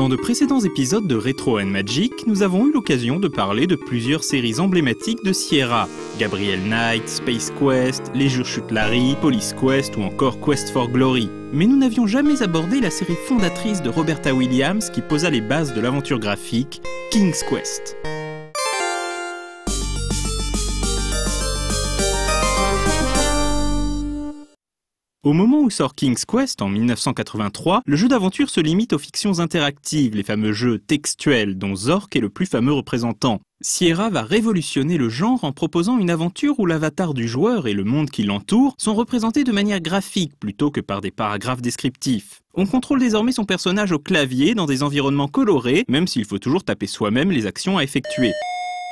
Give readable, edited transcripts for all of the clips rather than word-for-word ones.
Dans de précédents épisodes de Retro and Magic, nous avons eu l'occasion de parler de plusieurs séries emblématiques de Sierra. Gabriel Knight, Space Quest, Les Jeux Chute Larry, Police Quest ou encore Quest for Glory. Mais nous n'avions jamais abordé la série fondatrice de Roberta Williams qui posa les bases de l'aventure graphique, King's Quest. Au moment où sort King's Quest, en 1983, le jeu d'aventure se limite aux fictions interactives, les fameux jeux textuels, dont Zork est le plus fameux représentant. Sierra va révolutionner le genre en proposant une aventure où l'avatar du joueur et le monde qui l'entoure sont représentés de manière graphique plutôt que par des paragraphes descriptifs. On contrôle désormais son personnage au clavier dans des environnements colorés, même s'il faut toujours taper soi-même les actions à effectuer.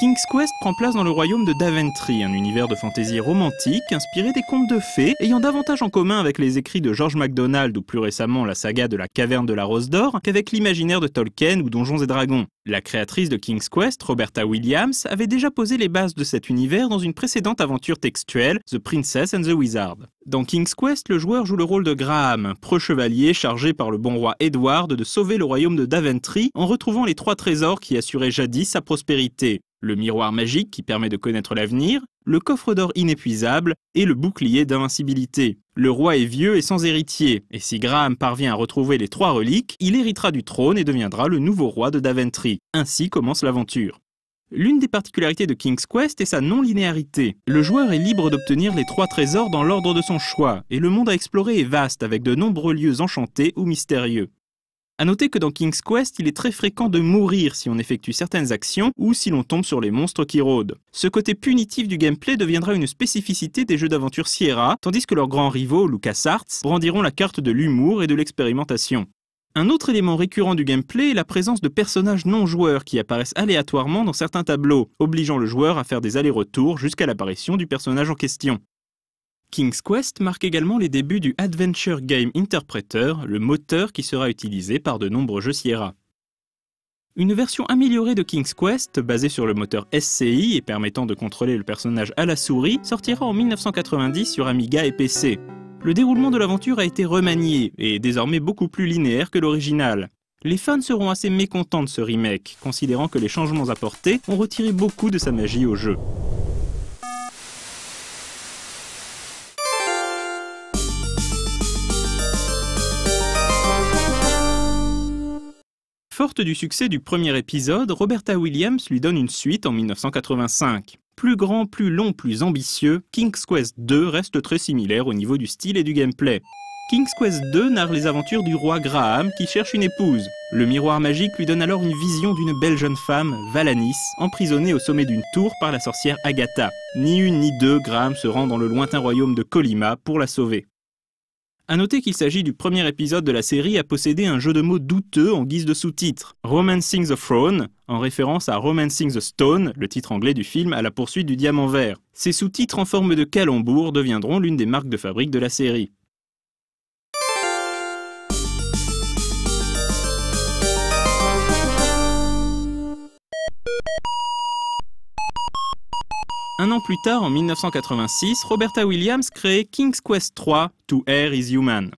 King's Quest prend place dans le royaume de Daventry, un univers de fantasy romantique inspiré des contes de fées, ayant davantage en commun avec les écrits de George MacDonald ou plus récemment la saga de la Caverne de la Rose d'Or qu'avec l'imaginaire de Tolkien ou Donjons et Dragons. La créatrice de King's Quest, Roberta Williams, avait déjà posé les bases de cet univers dans une précédente aventure textuelle, The Princess and the Wizard. Dans King's Quest, le joueur joue le rôle de Graham, un preux chevalier chargé par le bon roi Edward de sauver le royaume de Daventry en retrouvant les 3 trésors qui assuraient jadis sa prospérité. Le miroir magique qui permet de connaître l'avenir, le coffre d'or inépuisable et le bouclier d'invincibilité. Le roi est vieux et sans héritier, et si Graham parvient à retrouver les 3 reliques, il héritera du trône et deviendra le nouveau roi de Daventry. Ainsi commence l'aventure. L'une des particularités de King's Quest est sa non-linéarité. Le joueur est libre d'obtenir les 3 trésors dans l'ordre de son choix, et le monde à explorer est vaste avec de nombreux lieux enchantés ou mystérieux. A noter que dans King's Quest, il est très fréquent de mourir si on effectue certaines actions ou si l'on tombe sur les monstres qui rôdent. Ce côté punitif du gameplay deviendra une spécificité des jeux d'aventure Sierra, tandis que leurs grands rivaux, LucasArts, brandiront la carte de l'humour et de l'expérimentation. Un autre élément récurrent du gameplay est la présence de personnages non-joueurs qui apparaissent aléatoirement dans certains tableaux, obligeant le joueur à faire des allers-retours jusqu'à l'apparition du personnage en question. King's Quest marque également les débuts du Adventure Game Interpreter, le moteur qui sera utilisé par de nombreux jeux Sierra. Une version améliorée de King's Quest, basée sur le moteur SCI et permettant de contrôler le personnage à la souris, sortira en 1990 sur Amiga et PC. Le déroulement de l'aventure a été remanié et est désormais beaucoup plus linéaire que l'original. Les fans seront assez mécontents de ce remake, considérant que les changements apportés ont retiré beaucoup de sa magie au jeu. Forte du succès du premier épisode, Roberta Williams lui donne une suite en 1985. Plus grand, plus long, plus ambitieux, King's Quest 2 reste très similaire au niveau du style et du gameplay. King's Quest 2 narre les aventures du roi Graham qui cherche une épouse. Le miroir magique lui donne alors une vision d'une belle jeune femme, Valanis, emprisonnée au sommet d'une tour par la sorcière Agatha. Ni une ni deux, Graham se rend dans le lointain royaume de Kolyma pour la sauver. A noter qu'il s'agit du premier épisode de la série à posséder un jeu de mots douteux en guise de sous-titre, Romancing the Throne, en référence à Romancing the Stone, le titre anglais du film À la poursuite du diamant vert. Ces sous-titres en forme de calembour deviendront l'une des marques de fabrique de la série. Un an plus tard, en 1986, Roberta Williams crée King's Quest 3, To Err is Human.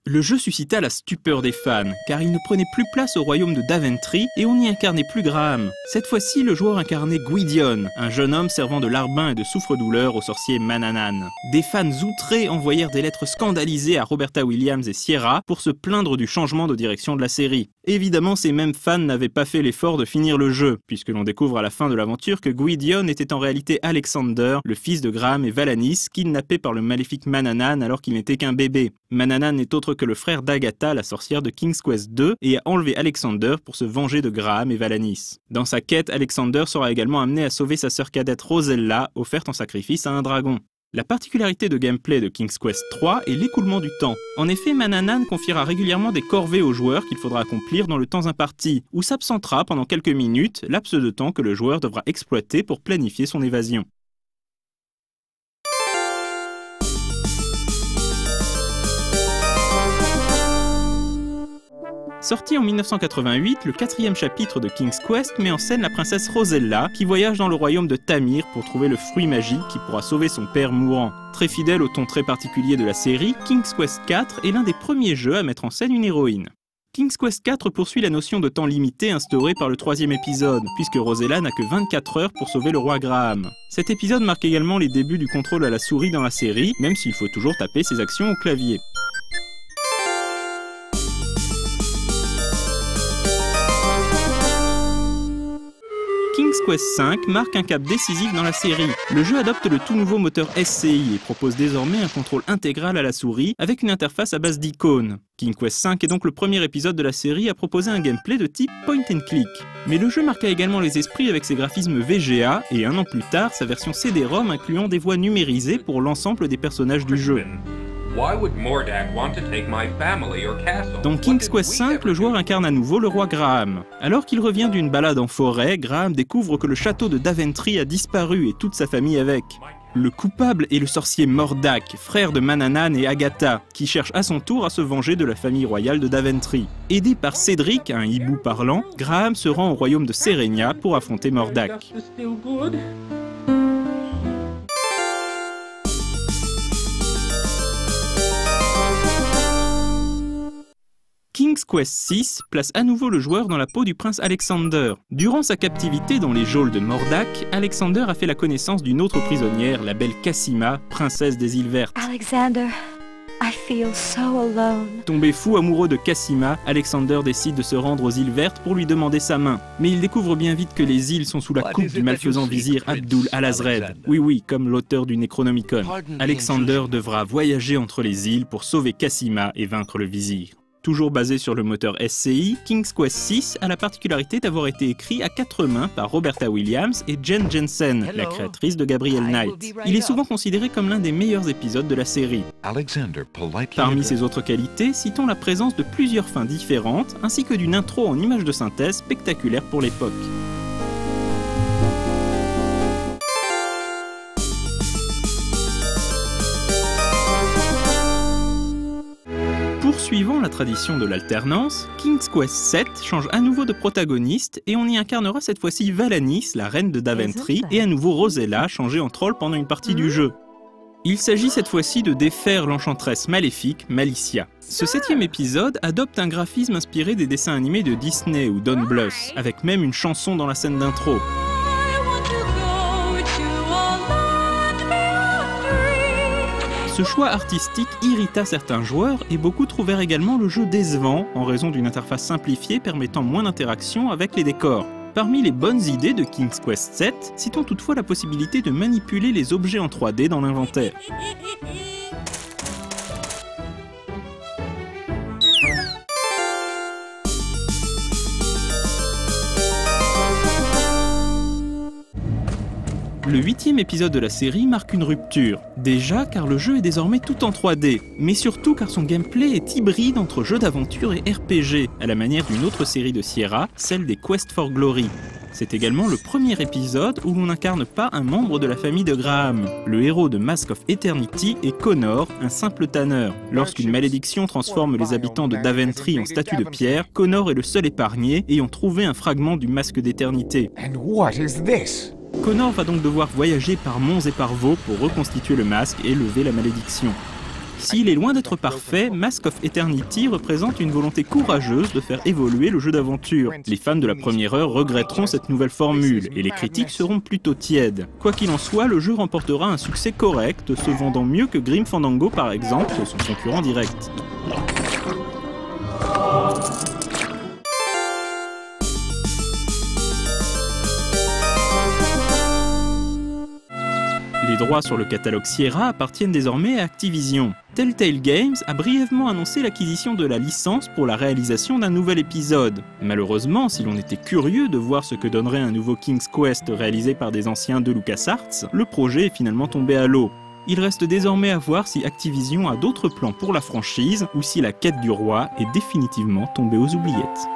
Le jeu suscita la stupeur des fans, car il ne prenait plus place au royaume de Daventry et on n'y incarnait plus Graham. Cette fois-ci, le joueur incarnait Gwydion, un jeune homme servant de larbin et de souffre-douleur au sorcier Manannan. Des fans outrés envoyèrent des lettres scandalisées à Roberta Williams et Sierra pour se plaindre du changement de direction de la série. Évidemment, ces mêmes fans n'avaient pas fait l'effort de finir le jeu, puisque l'on découvre à la fin de l'aventure que Gwydion était en réalité Alexander, le fils de Graham et Valanis, kidnappé par le maléfique Manannan alors qu'il n'était qu'un bébé. Manannan n'est autre que le frère d'Agatha, la sorcière de King's Quest 2, et a enlevé Alexander pour se venger de Graham et Valanis. Dans sa quête, Alexander sera également amené à sauver sa sœur cadette Rosella, offerte en sacrifice à un dragon. La particularité de gameplay de King's Quest 3 est l'écoulement du temps. En effet, Manannan confiera régulièrement des corvées aux joueurs qu'il faudra accomplir dans le temps imparti, ou s'absentera pendant quelques minutes, laps de temps que le joueur devra exploiter pour planifier son évasion. Sorti en 1988, le 4e chapitre de King's Quest met en scène la princesse Rosella qui voyage dans le royaume de Tamir pour trouver le fruit magique qui pourra sauver son père mourant. Très fidèle au ton très particulier de la série, King's Quest 4 est l'un des premiers jeux à mettre en scène une héroïne. King's Quest IV poursuit la notion de temps limité instaurée par le 3e épisode, puisque Rosella n'a que 24 heures pour sauver le roi Graham. Cet épisode marque également les débuts du contrôle à la souris dans la série, même s'il faut toujours taper ses actions au clavier. King's Quest V marque un cap décisif dans la série. Le jeu adopte le tout nouveau moteur SCI et propose désormais un contrôle intégral à la souris avec une interface à base d'icônes. King's Quest V est donc le premier épisode de la série à proposer un gameplay de type point and click. Mais le jeu marqua également les esprits avec ses graphismes VGA et un an plus tard sa version CD-ROM incluant des voix numérisées pour l'ensemble des personnages du jeu. Dans King's Quest V, le joueur incarne à nouveau le roi Graham. Alors qu'il revient d'une balade en forêt, Graham découvre que le château de Daventry a disparu et toute sa famille avec. Le coupable est le sorcier Mordack, frère de Manannan et Agatha, qui cherche à son tour à se venger de la famille royale de Daventry. Aidé par Cédric, un hibou parlant, Graham se rend au royaume de Serenia pour affronter Mordack. King's Quest VI place à nouveau le joueur dans la peau du prince Alexander. Durant sa captivité dans les geôles de Mordack, Alexander a fait la connaissance d'une autre prisonnière, la belle Cassima, princesse des îles Vertes. Alexander, I feel so alone. Tombé fou amoureux de Cassima, Alexander décide de se rendre aux îles Vertes pour lui demander sa main. Mais il découvre bien vite que les îles sont sous la coupe du malfaisant vizir Abdul Alazred. Oui, comme l'auteur du Necronomicon. Alexander devra voyager entre les îles pour sauver Cassima et vaincre le vizir. Toujours basé sur le moteur SCI, King's Quest VI a la particularité d'avoir été écrit à 4 mains par Roberta Williams et Jen Jensen, la créatrice de Gabriel Knight. Il est souvent considéré comme l'un des meilleurs épisodes de la série. Parmi ses autres qualités, citons la présence de plusieurs fins différentes, ainsi que d'une intro en images de synthèse spectaculaire pour l'époque. Poursuivant la tradition de l'alternance, King's Quest VII change à nouveau de protagoniste et on y incarnera cette fois-ci Valanis, la reine de Daventry, et à nouveau Rosella, changée en troll pendant une partie du jeu. Il s'agit cette fois-ci de défaire l'enchanteresse maléfique Malicia. Ce 7e épisode adopte un graphisme inspiré des dessins animés de Disney ou Don Bluth, avec même une chanson dans la scène d'intro. Ce choix artistique irrita certains joueurs et beaucoup trouvèrent également le jeu décevant en raison d'une interface simplifiée permettant moins d'interaction avec les décors. Parmi les bonnes idées de King's Quest VII, citons toutefois la possibilité de manipuler les objets en 3D dans l'inventaire. Le 8e épisode de la série marque une rupture. Déjà car le jeu est désormais tout en 3D, mais surtout car son gameplay est hybride entre jeu d'aventure et RPG, à la manière d'une autre série de Sierra, celle des Quest for Glory. C'est également le premier épisode où l'on n'incarne pas un membre de la famille de Graham. Le héros de Mask of Eternity est Connor, un simple tanneur. Lorsqu'une malédiction transforme les habitants de Daventry en statues de pierre, Connor est le seul épargné ayant trouvé un fragment du masque d'éternité. Connor va donc devoir voyager par monts et par vaux pour reconstituer le masque et lever la malédiction. S'il est loin d'être parfait, Mask of Eternity représente une volonté courageuse de faire évoluer le jeu d'aventure. Les fans de la première heure regretteront cette nouvelle formule, et les critiques seront plutôt tièdes. Quoi qu'il en soit, le jeu remportera un succès correct, se vendant mieux que Grim Fandango par exemple, son concurrent direct. Les droits sur le catalogue Sierra appartiennent désormais à Activision. Telltale Games a brièvement annoncé l'acquisition de la licence pour la réalisation d'un nouvel épisode. Malheureusement, si l'on était curieux de voir ce que donnerait un nouveau King's Quest réalisé par des anciens de LucasArts, le projet est finalement tombé à l'eau. Il reste désormais à voir si Activision a d'autres plans pour la franchise ou si la quête du roi est définitivement tombée aux oubliettes.